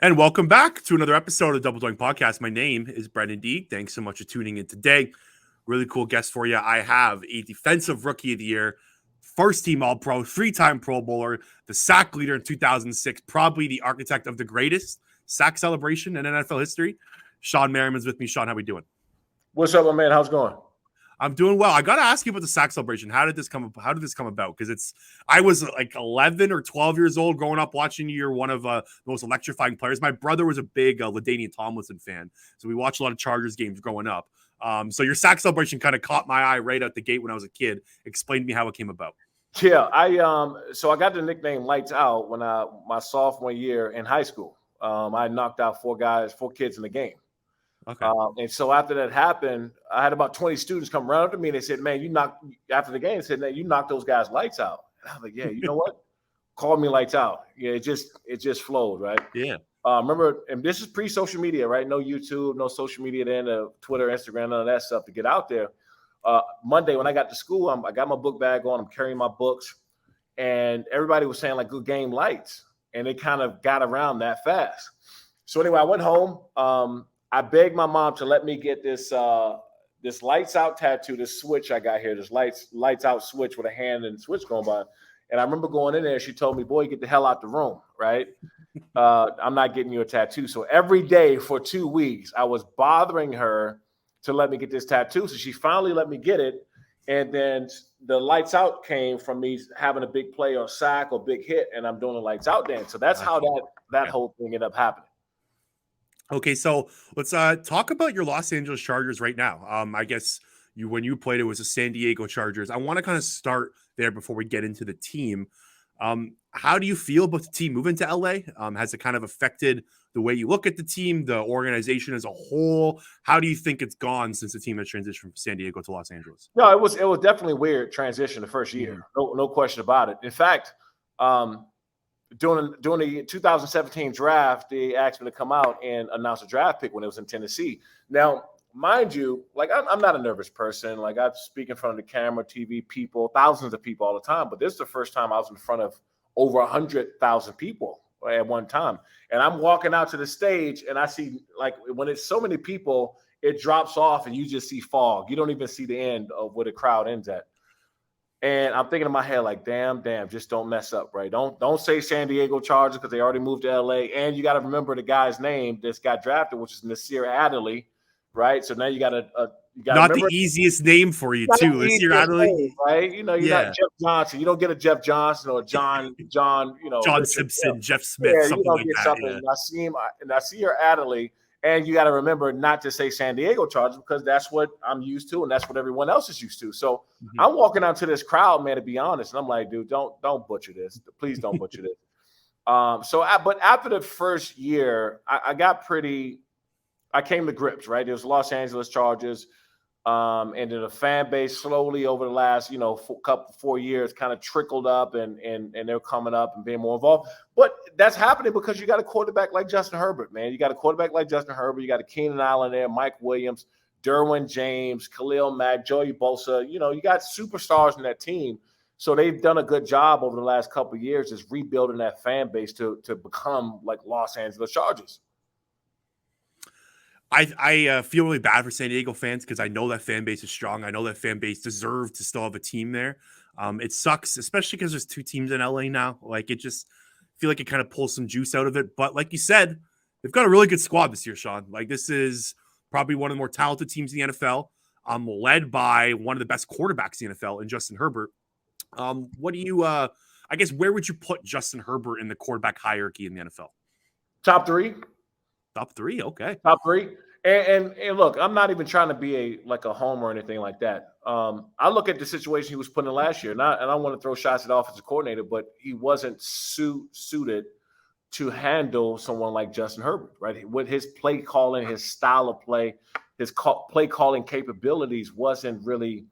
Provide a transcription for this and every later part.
And welcome back to another episode of the Double Doink Podcast. My name is Brendan D. Thanks so much for tuning in today. Really cool guest for you. I have a defensive rookie of the year, first team All Pro, 3-time Pro Bowler, the sack leader in 2006, probably the architect of the greatest sack celebration in NFL history. Shawne Merriman's with me. Shawne, how we doing? What's up, my man? How's it going? I'm doing well. I got to ask you about the sack celebration. How did this come about? Because I was like 11 or 12 years old growing up watching you. You're one of the most electrifying players. My brother was a big LaDainian Tomlinson fan, so we watched a lot of Chargers games growing up. So your sack celebration kind of caught my eye right out the gate when I was a kid. Explain to me how it came about. Yeah, I got the nickname Lights Out when my sophomore year in high school. I knocked out four kids in the game. Okay. And so after that happened, I had about 20 students come around to me and they said, "Man, after the game, said, man, you knocked those guys lights out." And I was like, "Yeah, you know what? Call me Lights Out." Yeah, it just flowed, right? Yeah. Remember, and this is pre-social media, right? No YouTube, no social media then, Twitter, Instagram, none of that stuff to get out there. Monday when I got to school, I got my book bag on. I'm carrying my books, and everybody was saying like "Good game, lights," and it kind of got around that fast. So anyway, I went home. I begged my mom to let me get this lights out tattoo, this switch I got here, this lights out switch with a hand and switch going by. And I remember going in there. She told me, "Boy, get the hell out the room, right? I'm not getting you a tattoo." So every day for 2 weeks, I was bothering her to let me get this tattoo. So she finally let me get it. And then the lights out came from me having a big play or sack or big hit, and I'm doing the lights out dance. So that's how that whole thing ended up happening. Okay, so let's talk about your Los Angeles Chargers right now. I guess when you played, it was the San Diego Chargers. I want to kind of start there before we get into the team. How do you feel about the team moving to LA? Has it kind of affected the way you look at the team, the organization as a whole? How do you think it's gone since the team has transitioned from San Diego to Los Angeles? No, it was definitely a weird transition the first year. No question about it. In fact, during the 2017 draft, they asked me to come out and announce a draft pick when it was in Tennessee. Now, mind you, like I'm not a nervous person. Like I speak in front of the camera, TV, people, thousands of people all the time. But this is the first time I was in front of over 100,000 people at one time. And I'm walking out to the stage and I see, like, when it's so many people, it drops off and you just see fog. You don't even see the end of where the crowd ends at. And I'm thinking in my head, like, damn, just don't mess up, right? Don't say San Diego Chargers because they already moved to LA. And you got to remember the guy's name that's got drafted, which is Nasir Adderley, right? So now you got to not the easiest name for you too, Nasir Adderley, right? You know, you're not Jeff Johnson. You don't get a Jeff Johnson or John, John Richard Simpson, Jeff Smith, something like that. Yeah. Nasir Adderley. And you got to remember not to say San Diego Chargers because that's what I'm used to and that's what everyone else is used to. So I'm walking out to this crowd, man, to be honest. And I'm like, dude, don't butcher this. Please don't butcher this. But after the first year, I came to grips, right? It was Los Angeles Chargers. And then the fan base slowly over the last, 4 years kind of trickled up and they're coming up and being more involved. But that's happening because you got a quarterback like Justin Herbert, man. You got a quarterback like Justin Herbert. You got a Keenan Allen there, Mike Williams, Derwin James, Khalil Mack, Joey Bosa. You got superstars in that team. So they've done a good job over the last couple of years just rebuilding that fan base to become like Los Angeles Chargers. I feel really bad for San Diego fans because I know that fan base is strong. I know that fan base deserves to still have a team there. It sucks, especially because there's two teams in LA now. Like it just feel like it kind of pulls some juice out of it. But like you said, they've got a really good squad this year, Shawne. Like this is probably one of the more talented teams in the NFL. Led by one of the best quarterbacks in the NFL in Justin Herbert. What do you? I guess where would you put Justin Herbert in the quarterback hierarchy in the NFL? Top three. Top three, okay. Top three. And look, I'm not even trying to be a homer or anything like that. I look at the situation he was put in last year, and I don't want to throw shots at the offensive coordinator, but he wasn't suited to handle someone like Justin Herbert, right? With his play calling, his style of play, his play calling capabilities wasn't really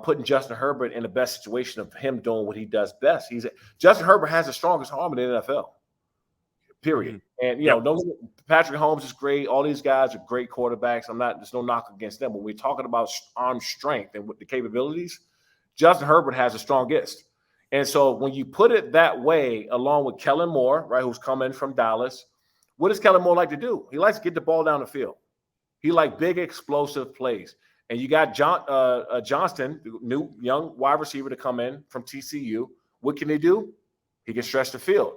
putting Justin Herbert in the best situation of him doing what he does best. Justin Herbert has the strongest arm in the NFL. Period. And Patrick Mahomes is great. All these guys are great quarterbacks. There's no knock against them. When we're talking about arm strength and with the capabilities, Justin Herbert has the strongest. And so when you put it that way, along with Kellen Moore, right, who's coming from Dallas, What does Kellen Moore like to do? He likes to get the ball down the field. He likes big, explosive plays. And you got Johnston, new young wide receiver to come in from TCU. What can he do? He can stretch the field.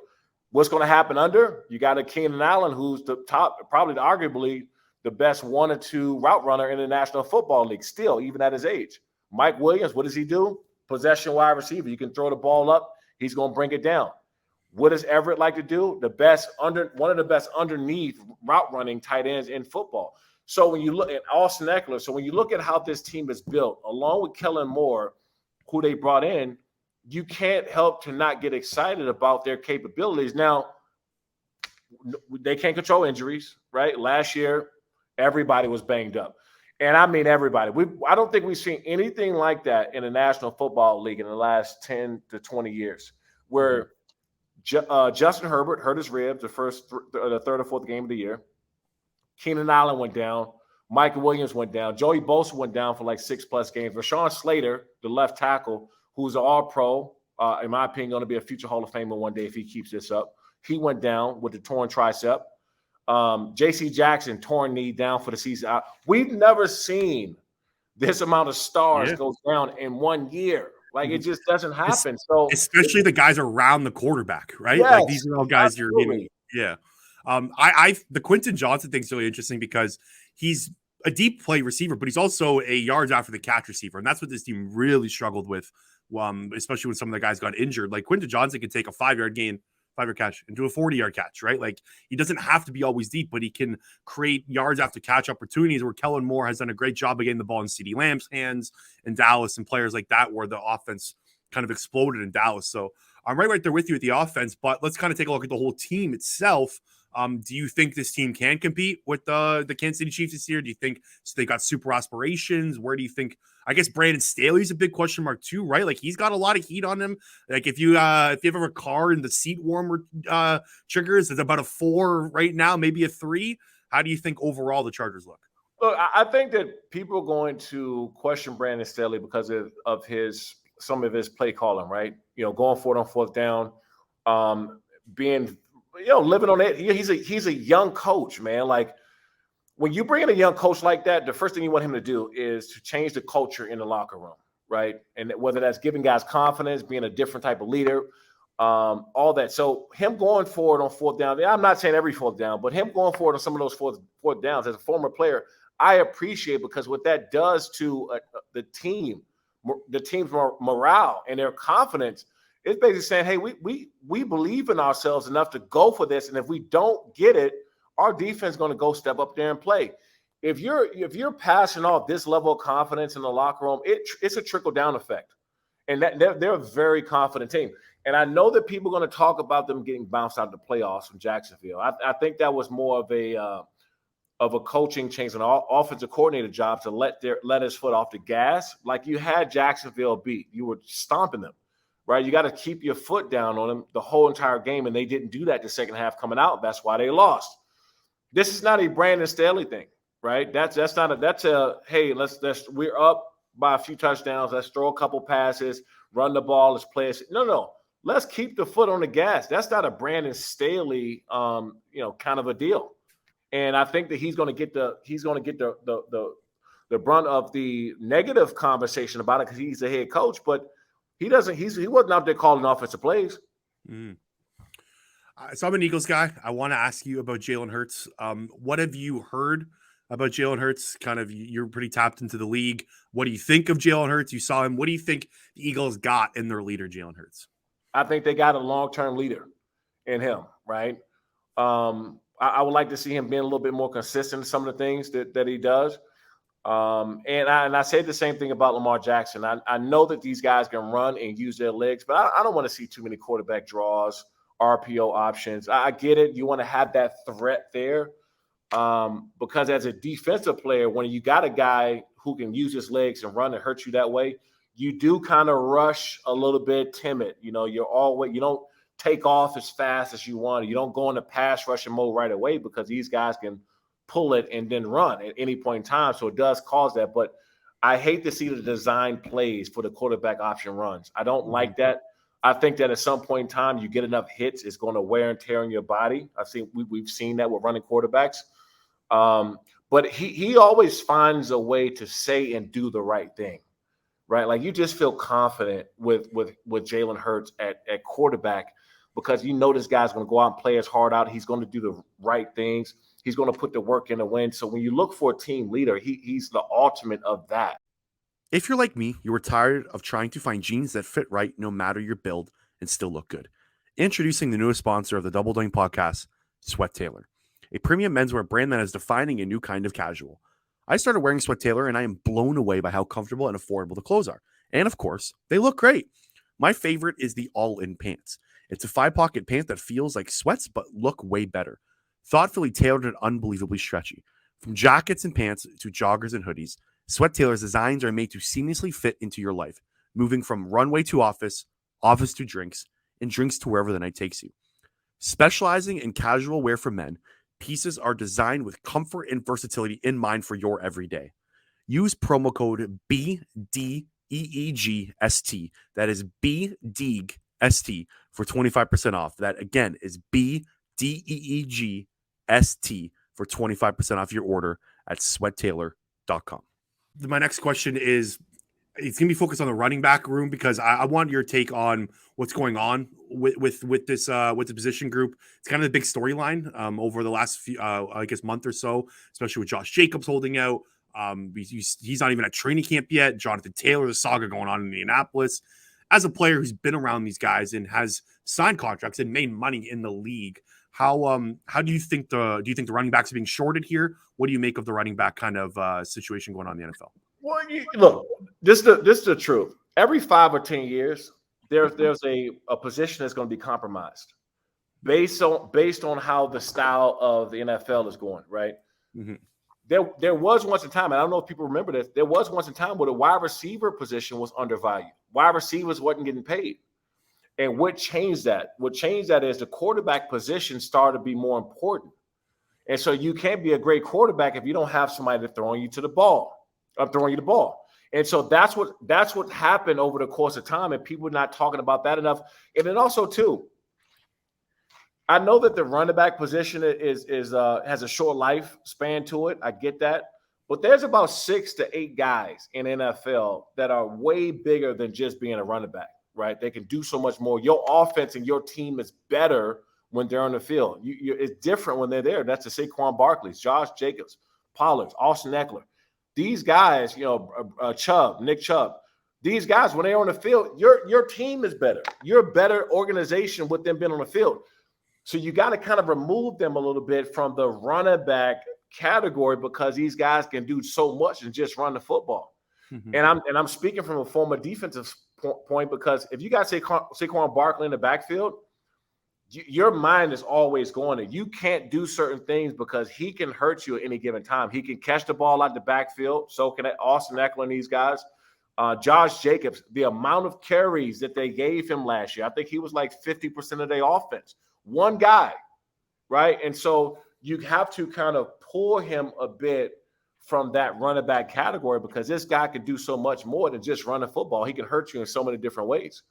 What's going to happen under? You got a Keenan Allen, who's the top, probably arguably the best 1 or 2 route runner in the National Football League still, even at his age. Mike Williams, what does he do? Possession wide receiver. You can throw the ball up. He's going to bring it down. What does Everett like to do? One of the best underneath route running tight ends in football. So when you look at Austin Eckler, so when you look at how this team is built, along with Kellen Moore, who they brought in, you can't help to not get excited about their capabilities. Now, they can't control injuries, right? Last year, everybody was banged up. And I mean everybody. I don't think we've seen anything like that in the National Football League in the last 10 to 20 years, where Justin Herbert hurt his ribs the third or fourth game of the year. Keenan Allen went down. Michael Williams went down. Joey Bosa went down for like 6+ games. Rashawn Slater, the left tackle, who's an all-pro, in my opinion, going to be a future Hall of Famer one day if he keeps this up. He went down with the torn tricep. J.C. Jackson, torn knee, down for the season. We've never seen this amount of stars go down in 1 year. Like, it just doesn't happen. So, especially the guys around the quarterback, right? Yes, like, these are all guys absolutely. The Quentin Johnson thing's really interesting because he's a deep play receiver, but he's also a yards after the catch receiver. And that's what this team really struggled with, especially when some of the guys got injured. Like, Quentin Johnson can take a 5-yard gain, 5-yard catch into a 40-yard catch, right? Like, he doesn't have to be always deep, but he can create yards after catch opportunities where Kellen Moore has done a great job of getting the ball in CeeDee Lamb's hands in Dallas and players like that, where the offense kind of exploded in Dallas. So I'm right there with you with the offense, but let's kind of take a look at the whole team itself. Do you think this team can compete with the Kansas City Chiefs this year? Do you think they got super aspirations? Where do you think? I guess Brandon Staley's a big question mark too, right? Like, he's got a lot of heat on him. Like, if you have a car and the seat warmer triggers, it's about a 4 right now, maybe a 3. How do you think overall the Chargers look? Look, I think that people are going to question Brandon Staley because of some of his play calling, right? Going for it on 4th down, being living on it. He's a young coach, man. Like, when you bring in a young coach like that, the first thing you want him to do is to change the culture in the locker room, right? And whether that's giving guys confidence, being a different type of leader, all that. So him going forward on 4th down, I'm not saying every 4th down, but him going forward on some of those fourth downs as a former player, I appreciate, because what that does to the team's morale and their confidence, it's basically saying, hey, we believe in ourselves enough to go for this, and if we don't get it, our defense is going to go step up there and play. If you're passing off this level of confidence in the locker room, it's a trickle-down effect. And that they're a very confident team. And I know that people are going to talk about them getting bounced out of the playoffs from Jacksonville. I think that was more of a coaching change, an offensive coordinator job to let his foot off the gas. Like, you had Jacksonville beat. You were stomping them, right? You got to keep your foot down on them the whole entire game, and they didn't do that the second half coming out. That's why they lost. This is not a Brandon Staley thing, right? That's a hey, we're up by a few touchdowns. Let's throw a couple passes, run the ball, let's play it. No. Let's keep the foot on the gas. That's not a Brandon Staley kind of a deal. And I think that he's going to get the brunt of the negative conversation about it because he's the head coach, but he wasn't out there calling offensive plays. So I'm an Eagles guy. I want to ask you about Jalen Hurts. What have you heard about Jalen Hurts? Kind of, you're pretty tapped into the league. What do you think of Jalen Hurts? You saw him. What do you think the Eagles got in their leader, Jalen Hurts? I think they got a long-term leader in him, right? I would like to see him being a little bit more consistent in some of the things that he does. And I say the same thing about Lamar Jackson. I know that these guys can run and use their legs, but I don't want to see too many quarterback draws, RPO options. I get it. You want to have that threat there because as a defensive player, when you got a guy who can use his legs and run and hurt you that way, you do kind of rush a little bit timid. You don't take off as fast as you want. You don't go into pass rushing mode right away because these guys can pull it and then run at any point in time. So it does cause that. But I hate to see the design plays for the quarterback option runs. I don't like that. I think that at some point in time, you get enough hits, it's going to wear and tear on your body. I think we've seen that with running quarterbacks. But he always finds a way to say and do the right thing, right? Like you just feel confident with Jalen Hurts at quarterback because you know this guy's going to go out and play his heart out. He's going to do the right things. He's going to put the work in to win. So when you look for a team leader, he's the ultimate of that. If you're like me, you were tired of trying to find jeans that fit right no matter your build and still look good. Introducing the newest sponsor of the Double Doink podcast, Sweat Tailor, a premium menswear brand that is defining a new kind of casual. I started wearing Sweat Tailor and I am blown away by how comfortable and affordable the clothes are. And of course, they look great. My favorite is the all-in pants. It's a 5-pocket pant that feels like sweats but look way better. Thoughtfully tailored and unbelievably stretchy. From jackets and pants to joggers and hoodies, Sweat Tailor's designs are made to seamlessly fit into your life, moving from runway to office, office to drinks, and drinks to wherever the night takes you. Specializing in casual wear for men, pieces are designed with comfort and versatility in mind for your everyday. Use promo code BDEEGST, that is BDEEGST, for 25% off. That again is BDEEGST for 25% off your order at sweattailor.com. My next question is, it's going to be focused on the running back room because I want your take on what's going on with the position group. It's kind of the big storyline over the last few, month or so, especially with Josh Jacobs holding out. He's not even at training camp yet. Jonathan Taylor, the saga going on in Indianapolis. As a player who's been around these guys and has signed contracts and made money in the league, how do you think the running backs are being shorted here? What do you make of the running back kind of situation going on in the NFL? Well, look, this is the truth. Every 5 or 10 years, there's a position that's going to be compromised based on how the style of the NFL is going, right? Mm-hmm. There was once a time, and I don't know if people remember this, there was once a time where the wide receiver position was undervalued. Wide receivers wasn't getting paid. And what changed that? What changed that is the quarterback position started to be more important. And so you can't be a great quarterback if you don't have somebody throwing you the ball. And so that's what happened over the course of time, and people are not talking about that enough. And then also too, I know that the running back position is has a short life span to it. I get that. But there's about 6 to 8 guys in NFL that are way bigger than just being a running back, right? They can do so much more. Your offense and your team is better when they're on the field. It's different when they're there. That's the Saquon Barkley's, Josh Jacobs, Pollard, Austin Eckler. These guys, Nick Chubb, these guys, when they're on the field, your team is better. You're a better organization with them being on the field. So you got to kind of remove them a little bit from the running back category because these guys can do so much and just run the football. Mm-hmm. And I'm speaking from a former defensive point because if you got Saquon Barkley in the backfield, your mind is always going there. You can't do certain things because he can hurt you at any given time. He can catch the ball out the backfield. So can Austin Eckler and these guys. Josh Jacobs, the amount of carries that they gave him last year, I think he was like 50% of their offense. One guy, right? And so you have to kind of pull him a bit from that running back category because this guy could do so much more than just run a football. He can hurt you in so many different ways.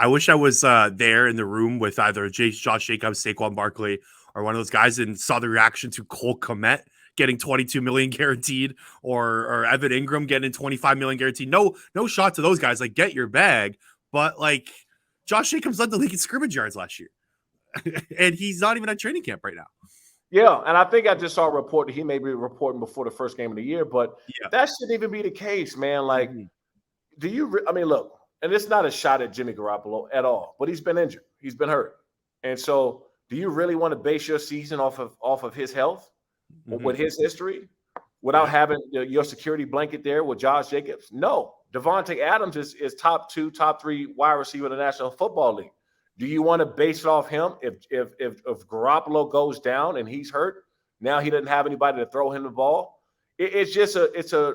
I wish I was there in the room with either Josh Jacobs, Saquon Barkley, or one of those guys and saw the reaction to Cole Kmet getting $22 million guaranteed or Evan Ingram getting $25 million guaranteed. No shot to those guys. Like, get your bag. But, like, Josh Jacobs led the league in scrimmage yards last year. And he's not even at training camp right now. Yeah, and I think I just saw a report that he may be reporting before the first game of the year, but that shouldn't even be the case, man. Like, look, and it's not a shot at Jimmy Garoppolo at all, but he's been injured. He's been hurt. And so do you really want to base your season off of his health with his history without having your security blanket there with Josh Jacobs? No. Devontae Adams is top 2, top 3 wide receiver in the National Football League. Do you want to base it off him? If Garoppolo goes down and he's hurt, now he doesn't have anybody to throw him the ball. It's just a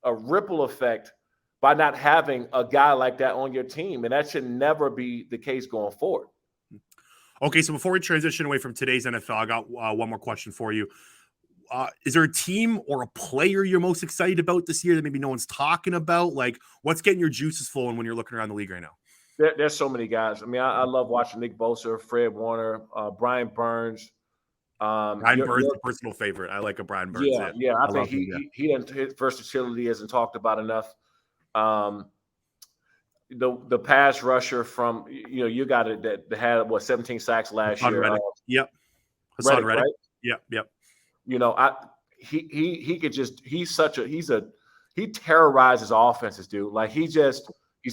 ripple effect by not having a guy like that on your team, and that should never be the case going forward. Okay, so before we transition away from today's NFL, I got one more question for you. is there a team or a player you're most excited about this year that maybe no one's talking about? Like, what's getting your juices flowing when you're looking around the league right now? There's so many guys. I mean, I love watching Nick Bosa, Fred Warner, Brian Burns. Brian Burns is a personal favorite. I like a Brian Burns. Yeah. I think love him, he his versatility isn't talked about enough. The pass rusher from you got it that had 17 sacks last year. Yep. Hassan Reddick. Right? Yep. He could just he terrorizes offenses, dude. Like he's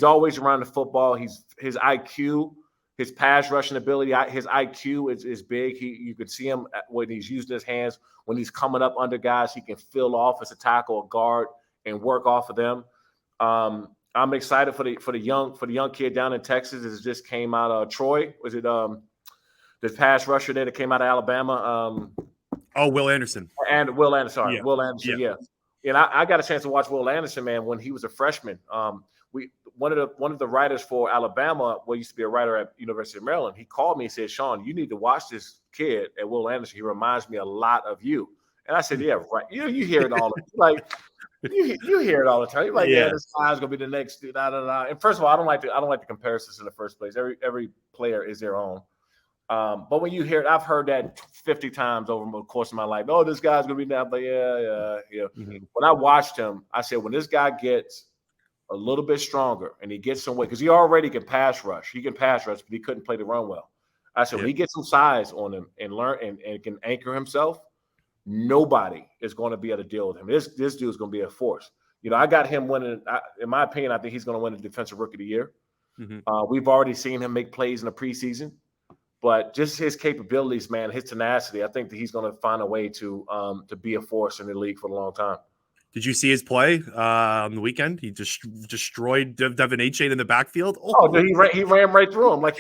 always around the football. His IQ, his pass rushing ability, his IQ is big. You can see him when he's using his hands, when he's coming up under guys, he can fill off as a tackle or guard and work off of them. I'm excited for the young kid down in Texas that just came out of Troy. Was it the pass rusher there that came out of Alabama? Will Anderson. And Will Anderson. Will Anderson, yeah. And I got a chance to watch Will Anderson, man, when he was a freshman. One of the writers for Alabama, used to be a writer at University of Maryland, he called me and said, "Shawne, you need to watch this kid at Will Anderson. He reminds me a lot of you." And I said, "Yeah, right." You hear it all like you hear it all the time. You're like, "Yeah, this guy's gonna be the next dude." And first of all, I don't like the comparisons in the first place. Every player is their own. But when you hear it, I've heard that 50 times over the course of my life. Oh, this guy's gonna be that, but yeah. Mm-hmm. When I watched him, I said, when this guy gets a little bit stronger and he gets some weight, because he already can pass rush. He can pass rush, but he couldn't play the run well. I said, when he gets some size on him and learn and can anchor himself, nobody is going to be able to deal with him. This dude's going to be a force. I got him winning. In my opinion, I think he's going to win the Defensive Rookie of the Year. Mm-hmm. We've already seen him make plays in the preseason. But just his capabilities, man, his tenacity, I think that he's going to find a way to be a force in the league for a long time. Did you see his play on the weekend? He just destroyed Devin Achane in the backfield. Dude, he ran right through him like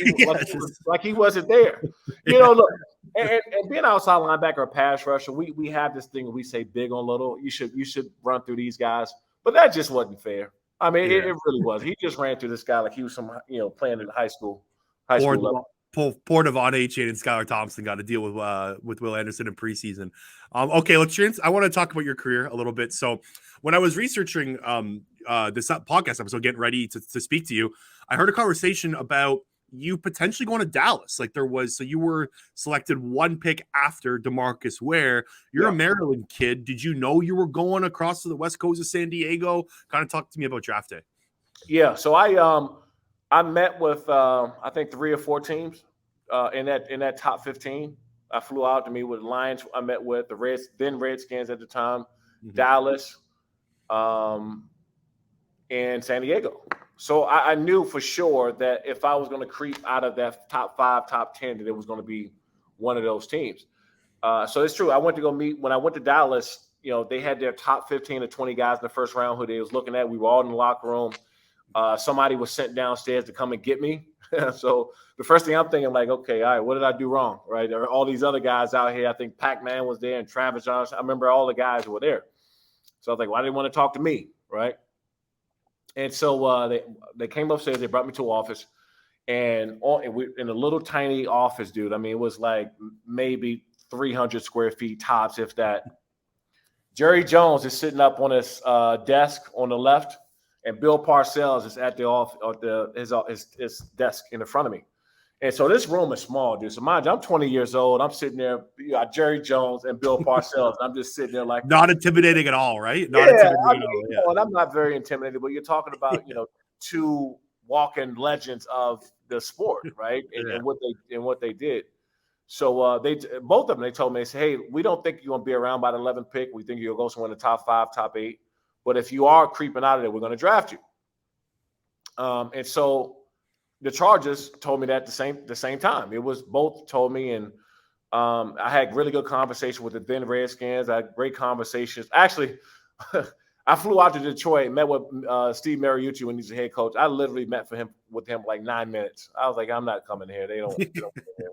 he wasn't there. Look, and being outside linebacker or pass rusher, we have this thing we say big on little. You should run through these guys, but that just wasn't fair. I mean, it really was. He just ran through this guy like he was playing in high school level. Poor Devon Achane and Skylar Thompson got to deal with Will Anderson in preseason. Okay, I want to talk about your career a little bit. So when I was researching this podcast episode, getting ready to speak to you, I heard a conversation about you potentially going to Dallas. So you were selected one pick after DeMarcus Ware. You're a Maryland kid. Did you know you were going across to the West Coast of San Diego? Kind of talk to me about draft day. Yeah, so I met with I think 3 or 4 teams in that top 15. I flew out to meet with Lions. I met with the Redskins at the time, Dallas, and San Diego. So I knew for sure that if I was going to creep out of that top 5, top 10, that it was going to be one of those teams. So it's true. I went to go meet when I went to Dallas. They had their top 15 to 20 guys in the first round who they was looking at. We were all in the locker room. Somebody was sent downstairs to come and get me. So the first thing I'm thinking, like, okay, all right, what did I do wrong? Right. There are all these other guys out here. I think Pac-Man was there and Travis Johnson. I remember all the guys who were there. So I was like, why did they want to talk to me? Right. And so they came upstairs. They brought me to an office. And in a little tiny office, dude. I mean, it was like maybe 300 square feet tops, if that. Jerry Jones is sitting up on his desk on the left. And Bill Parcells is at his desk in the front of me. And so this room is small, dude. So mind you, I'm 20 years old. I'm sitting there. You got Jerry Jones and Bill Parcells. And I'm just sitting there like. Not intimidating at all, right? Not intimidating at all. And I'm not very intimidated, but you're talking about, 2 walking legends of the sport, right? And what they did. So both of them, they told me, they said, hey, we don't think you're going to be around by the 11th pick. We think you'll go somewhere in the top 5, top 8. But if you are creeping out of there, we're going to draft you. And so the Chargers told me that the same time. It was both told me, and I had really good conversation with the then Redskins. I had great conversations. Actually, I flew out to Detroit, met with Steve Mariucci when he's the head coach. I literally met with him like 9 minutes. I was like, I'm not coming here. They don't come here.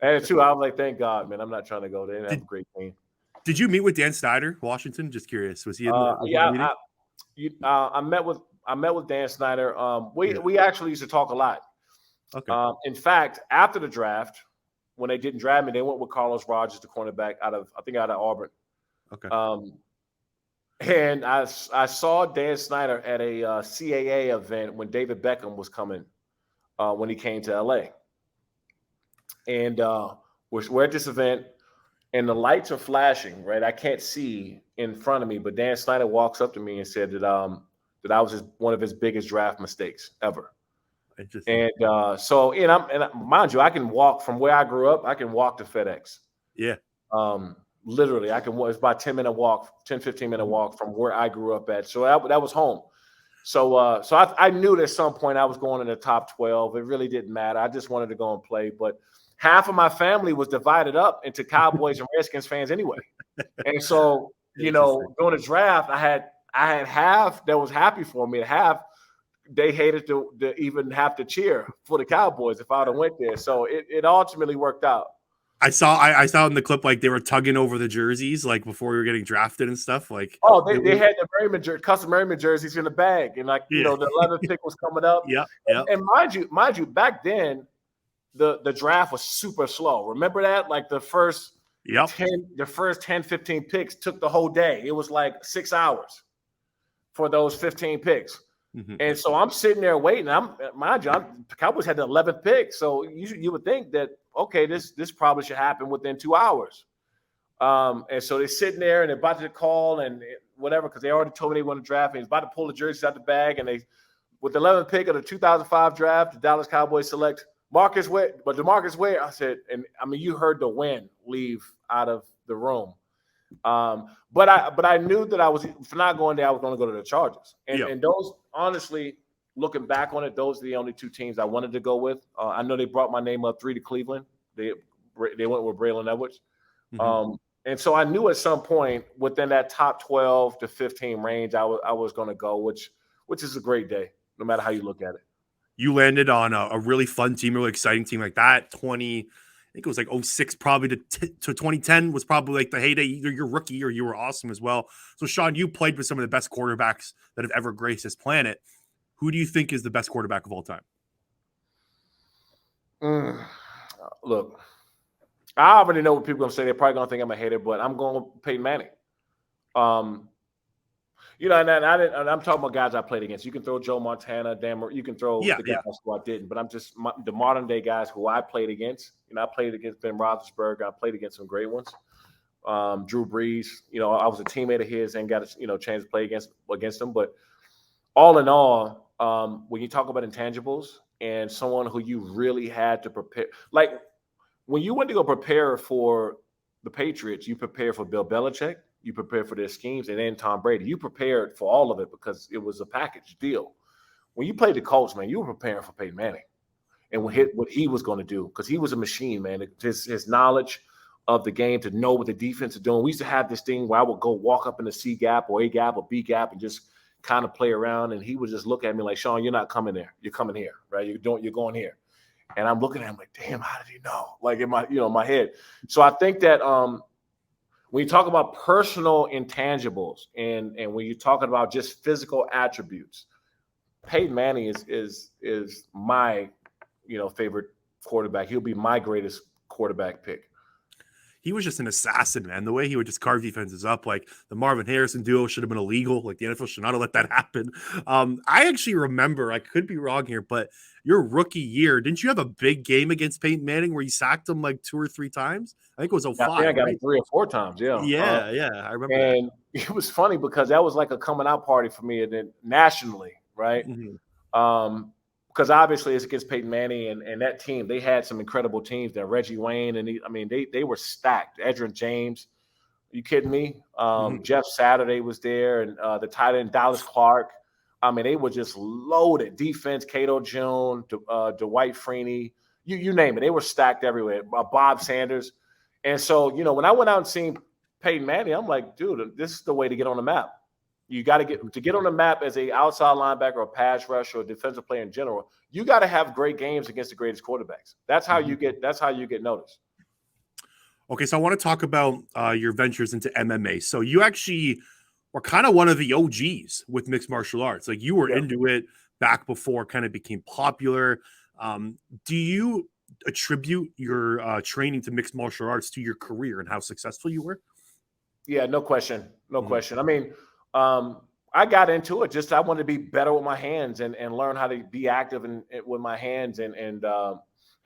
And two, I was like, thank God, man. I'm not trying to go there. They have a great team. Did you meet with Dan Snyder, Washington? Just curious. Was he in the meeting? I met with Dan Snyder. We actually used to talk a lot. Okay. In fact, after the draft, when they didn't draft me, they went with Carlos Rogers, the cornerback out of Auburn. Okay. And I saw Dan Snyder at a CAA event when David Beckham was coming when he came to LA. And we're at this event, and the lights are flashing, right? I can't see in front of me, but Dan Snyder walks up to me and said that that I was one of his biggest draft mistakes ever. And so, mind you, I can walk from where I grew up. I can walk to FedEx. Yeah. Literally, I can walk. It's about 10-minute walk, 10-15-minute walk from where I grew up at. So that was home. So I knew that at some point I was going in the top 12. It really didn't matter. I just wanted to go and play. But half of my family was divided up into Cowboys and Redskins fans anyway. And so, during the draft, I had half that was happy for me, and half they hated to even have to cheer for the Cowboys if I would have went there. So it ultimately worked out. I saw in the clip like they were tugging over the jerseys like before we were getting drafted and stuff. Like, they had the Merriman custom Merriman jerseys in the bag, and the 11th pick was coming up. Yeah. And mind you, back then the draft was super slow. Remember that? Like the first 10, 15 picks took the whole day. It was like 6 hours for those 15 picks. Mm-hmm. And so I'm sitting there waiting. The Cowboys had the 11th pick, so you would think that okay, this probably should happen within 2 hours. And so they're sitting there and they're about to call and whatever because they already told me they want to draft. And he's about to pull the jerseys out the bag, and with the 11th pick of the 2005 draft, the Dallas Cowboys select DeMarcus Ware. I said, and I mean, you heard the wind leave out of the room. But I knew that I was, for not going there, I was going to go to the Chargers. And those, honestly, looking back on it, those are the only two teams I wanted to go with. I know they brought my name up 3 to Cleveland. They went with Braylon Edwards. Mm-hmm. And so I knew at some point within that top 12 to 15 range, I was going to go, which is a great day, no matter how you look at it. You landed on a really fun team, really exciting team like that. I think it was like 06 probably to 2010 was probably like the heyday. Either you're rookie or you were awesome as well. So, Shawne, you played with some of the best quarterbacks that have ever graced this planet. Who do you think is the best quarterback of all time? Look, I already know what people are going to say. They're probably going to think I'm a hater, but I'm going to Peyton Manning. And I'm talking about guys I played against. You can throw Joe Montana, you can throw the guys who I didn't, but I'm just the modern day guys who I played against. I played against Ben Roethlisberger. I played against some great ones. Drew Brees. I was a teammate of his and got a chance to play against him. But all in all, when you talk about intangibles and someone who you really had to prepare, like when you went to go prepare for the Patriots, you prepare for Bill Belichick. You prepared for their schemes, and then Tom Brady. You prepared for all of it because it was a package deal. When you played the Colts, man, you were preparing for Peyton Manning and what he was going to do because he was a machine, man. His knowledge of the game to know what the defense is doing. We used to have this thing where I would go walk up in the C gap or A gap or B gap and just kind of play around, and he would just look at me like, Shawne, you're not coming there. You're coming here, right? You're going here. And I'm looking at him like, damn, how did he know? Like in my head. So I think that when you talk about personal intangibles and when you're talking about just physical attributes, Peyton Manning is my favorite quarterback. He'll be my greatest quarterback pick. He was just an assassin, man. The way he would just carve defenses up, like the Marvin Harrison duo should have been illegal. Like the NFL should not have let that happen. I actually remember, I could be wrong here, but your rookie year, didn't you have a big game against Peyton Manning where you sacked him like 2 or 3 times? I think it was 05. I got him 3 or 4 times. Yeah. Yeah. I remember. And it was funny because that was like a coming out party for me and then nationally, right? Mm-hmm. Because obviously it's against Peyton Manning and that team. They had some incredible teams there. Reggie Wayne and they were stacked. Edgerrin James, are you kidding me? Jeff Saturday was there and the tight end Dallas Clark. I mean, they were just loaded. Defense, Cato Jones, Dwight Freeney, you name it. They were stacked everywhere. Bob Sanders. And so, when I went out and seen Peyton Manning, I'm like, dude, this is the way to get on the map. You got to get on the map as a outside linebacker or pass rusher or defensive player in general. You got to have great games against the greatest quarterbacks. That's how you get noticed. Okay, so I want to talk about your ventures into MMA. So you actually were kind of one of the OGs with mixed martial arts. Like you were into it back before it kind of became popular. Do you attribute your training to mixed martial arts to your career and how successful you were? Yeah, no question. No question. I mean, I got into it just I wanted to be better with my hands and learn how to be active with my hands and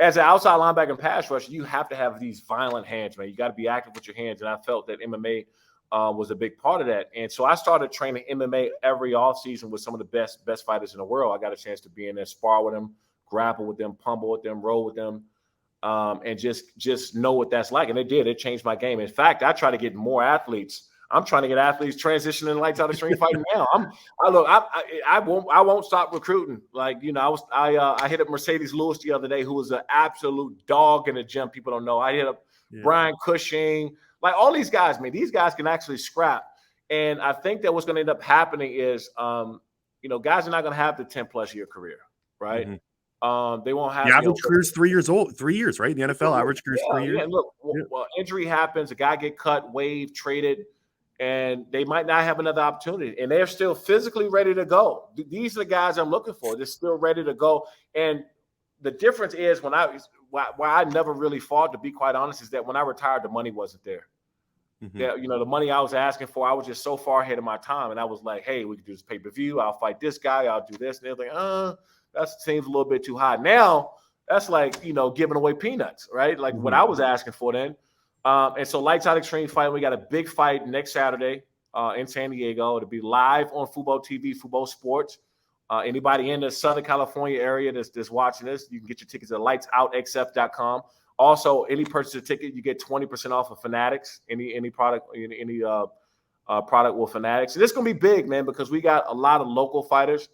as an outside linebacker and pass rusher, you have to have these violent hands, man. You got to be active with your hands, and I felt that MMA was a big part of that. And so I started training MMA every offseason with some of the best fighters in the world. I got a chance to be in there, spar with them, grapple with them, pummel with them, roll with them, and just know what that's like. And it did. It changed my game. In fact, I try to get more athletes. I'm trying to get athletes transitioning lights out of street fighting now. I won't stop recruiting. Like, you know, I hit up Mercedes Lewis the other day, who was an absolute dog in the gym. People don't know. I hit up Brian Cushing, like all these guys, man. These guys can actually scrap. And I think that what's going to end up happening is, you know, guys are not going to have the 10+ year career, right? Mm-hmm. They won't have the average career is 3 years old. 3 years, right? In the NFL, average career is 3 years. Yeah, look, well, injury happens, a guy get cut, waived, traded, and they might not have another opportunity. And they're still physically ready to go. These are the guys I'm looking for. They're still ready to go. And the difference is why I never really fought, to be quite honest, is that when I retired, the money wasn't there. Mm-hmm. Yeah, you know, the money I was asking for, I was just so far ahead of my time. And I was like, hey, we can do this pay-per-view. I'll fight this guy. I'll do this. And they're like, that seems a little bit too high. Now, that's like, you know, giving away peanuts, right? Like what I was asking for then. And so Lights Out Extreme Fight, we got a big fight next Saturday in San Diego. It'll be live on Fubo TV, Fubo Sports. Anybody in the Southern California area that's watching this, you can get your tickets at lightsoutxf.com. Also, any purchase of ticket, you get 20% off of Fanatics, any product, any product with Fanatics. And it's going to be big, man, because we got a lot of local fighters.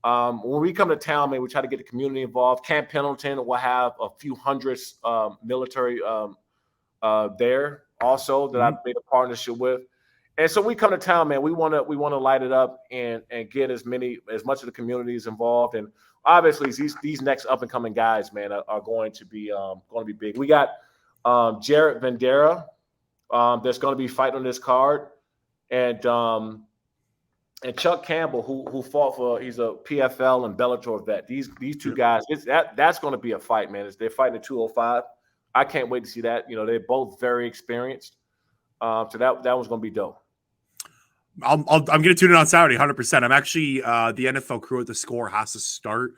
When we come to town, man, we try to get the community involved. Camp Pendleton will have a few hundreds military there also that I've made a partnership with. And so we come to town, man. We want to light it up and get as much of the communities involved. And obviously these next up and coming guys, man, are going to be big. We got Jared Vendera that's going to be fighting on this card, and Chuck Campbell, who fought for, he's a PFL and Bellator vet. These two guys, that's going to be a fight, man. They're fighting at 205. I can't wait to see that. You know, they're both very experienced. So that one's going to be dope. I'm going to tune in on Saturday, 100%. I'm actually the NFL crew at the Score has to start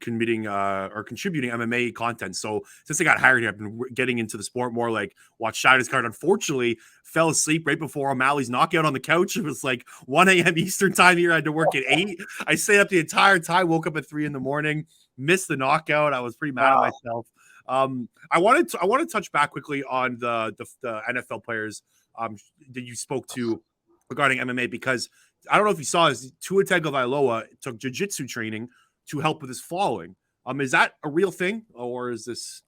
contributing MMA content. So since I got hired here, I've been getting into the sport more, like watch Shawne's card. Unfortunately, fell asleep right before O'Malley's knockout on the couch. It was like 1 a.m. Eastern time here. I had to work at 8. I stayed up the entire time, woke up at 3 a.m, missed the knockout. I was pretty mad at myself. I wanted to touch back quickly on the NFL players that you spoke to regarding MMA, because I don't know if you saw this, Tua Tagovailoa took jiu-jitsu training to help with his falling. Is that a real thing, or is this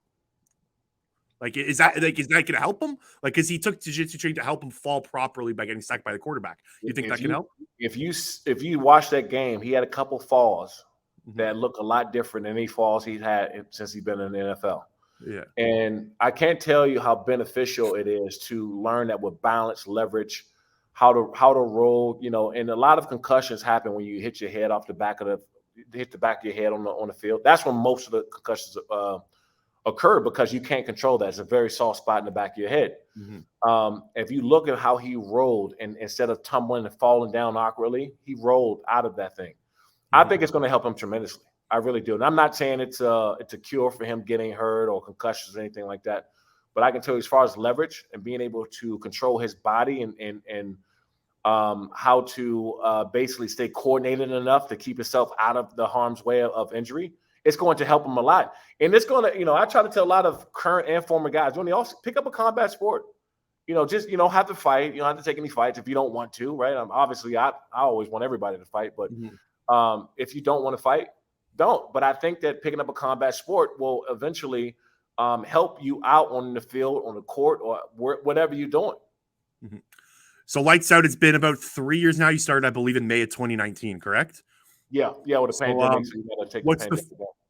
is that going to help him? Like, because he took jiu-jitsu training to help him fall properly by getting sacked by the quarterback. You think that can help? If you watch that game, he had a couple falls that look a lot different than any falls he's had since he's been in the NFL. Yeah. And I can't tell you how beneficial it is to learn that with balance, leverage, how to roll, you know, and a lot of concussions happen when you hit your head off the back of your head on the field. That's when most of the concussions occur, because you can't control that. It's a very soft spot in the back of your head. If you look at how he rolled, and instead of tumbling and falling down awkwardly, he rolled out of that thing. I think it's going to help him tremendously. I really do. And I'm not saying it's a cure for him getting hurt or concussions or anything like that. But I can tell you, as far as leverage and being able to control his body and how to basically stay coordinated enough to keep himself out of the harm's way of injury, it's going to help him a lot. And it's going to, you know, I try to tell a lot of current and former guys, when they also pick up a combat sport, you know, just, you don't have to fight. You don't have to take any fights if you don't want to, right? Obviously, I always want everybody to fight. But if you don't want to fight, don't. But I think that picking up a combat sport will eventually help you out on the field, on the court, or whatever you're doing. So Lights Out, it's been about 3 years now. You started, I believe, in May of 2019, correct? Yeah, with the pandemic. So you gotta take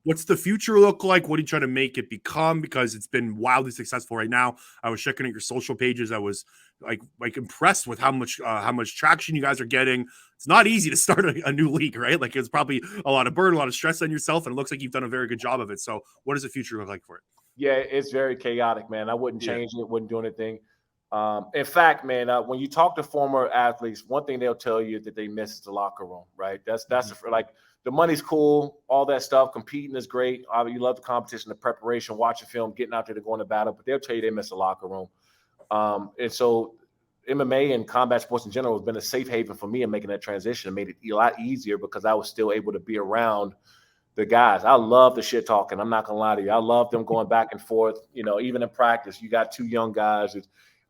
what's the future look like? What are you trying to make it become? Because it's been wildly successful right now. I was checking at your social pages. I was like impressed with how much traction you guys are getting. It's not easy to start a new league, right? Like, it's probably a lot of burden, a lot of stress on yourself, and it looks like you've done a very good job of it. So what does the future look like for it? Yeah, it's very chaotic, man. I wouldn't change it, wouldn't do anything. In fact, man, when you talk to former athletes, one thing they'll tell you that they miss is the locker room, right? That's like the money's cool, all that stuff. Competing is great. You love the competition, the preparation, watching film, getting out there to go into battle, but they'll tell you they miss the locker room. And so MMA and combat sports in general has been a safe haven for me in making that transition. It made it a lot easier because I was still able to be around the guys. I love the shit talking. I'm not gonna lie to you. I love them going back and forth. Even in practice, you got two young guys.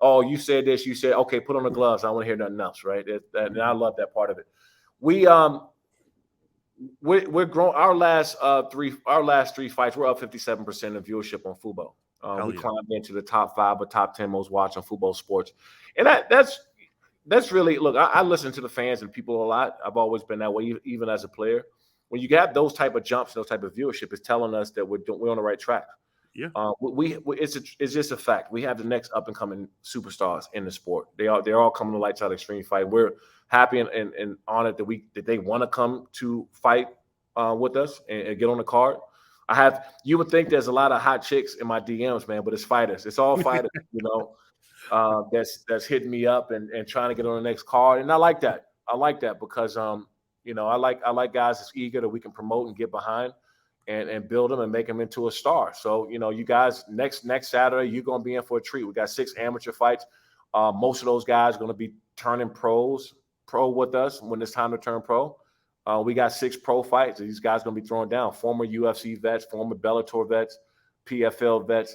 Oh, you said this. You said, okay, put on the gloves. I don't want to hear nothing else, right? And I love that part of it. We're growing. Our last three fights, we're up 57% of viewership on Fubo. We climbed into the top 5 or top 10 most watched on Fubo Sports, and that's really, look. I listen to the fans and people a lot. I've always been that way, even as a player. When you got those type of jumps, those type of viewership, it's telling us that we're on the right track. Yeah, it's just a fact. We have the next up and coming superstars in the sport. They're all coming to Lights Out Extreme Fight. We're happy and honored that they want to come to fight with us and get on the card. You would think there's a lot of hot chicks in my DMs, man, but it's fighters. It's all fighters, that's hitting me up and trying to get on the next card. And I like that. I like that because I like guys that's eager that we can promote and get behind and build them and make them into a star. So, you guys, next Saturday, you're going to be in for a treat. We got 6 amateur fights. Most of those guys are going to be turning pro with us when it's time to turn pro. We got 6 pro fights. These guys are going to be throwing down. Former UFC vets, former Bellator vets, PFL vets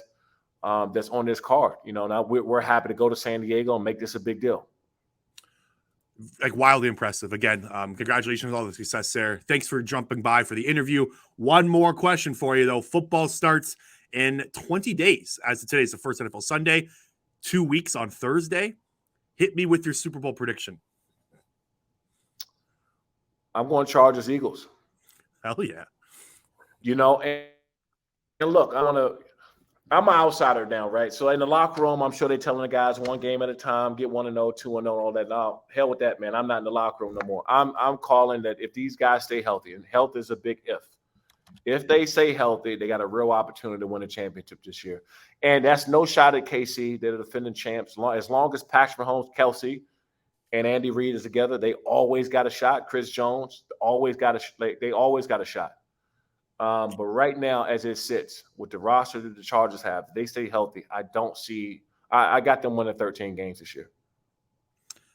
that's on this card. Now we're happy to go to San Diego and make this a big deal. Like wildly impressive. Again, congratulations on all the success there. Thanks for jumping by for the interview. One more question for you, though. Football starts in 20 days. As of today is the first NFL Sunday, 2 weeks on Thursday. Hit me with your Super Bowl prediction. I'm going Chargers Eagles. Hell yeah. And look, I'm an outsider now, right? So in the locker room, I'm sure they're telling the guys one game at a time, get 1-0, 2-0, all that. No, hell with that, man. I'm not in the locker room no more. I'm calling that if these guys stay healthy, and health is a big if. If they stay healthy, they got a real opportunity to win a championship this year. And that's no shot at KC. They're the defending champs. As long as Patrick Mahomes, Kelsey, and Andy Reid is together, they always got a shot. Chris Jones, they always got a shot. But right now, as it sits, with the roster that the Chargers have, they stay healthy. I don't see – I got them winning 13 games this year.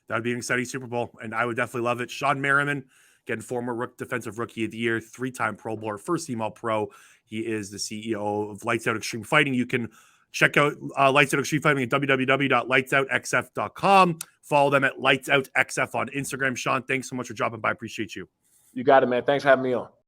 That would be an exciting Super Bowl, and I would definitely love it. Shawne Merriman, again, former Defensive Rookie of the Year, 3-time Pro Bowler, first-team All-Pro. He is the CEO of Lights Out Extreme Fighting. You can check out Lights Out Extreme Fighting at www.lightsoutxf.com. Follow them at Lights Out XF on Instagram. Shawne, thanks so much for dropping by. Appreciate you. You got it, man. Thanks for having me on.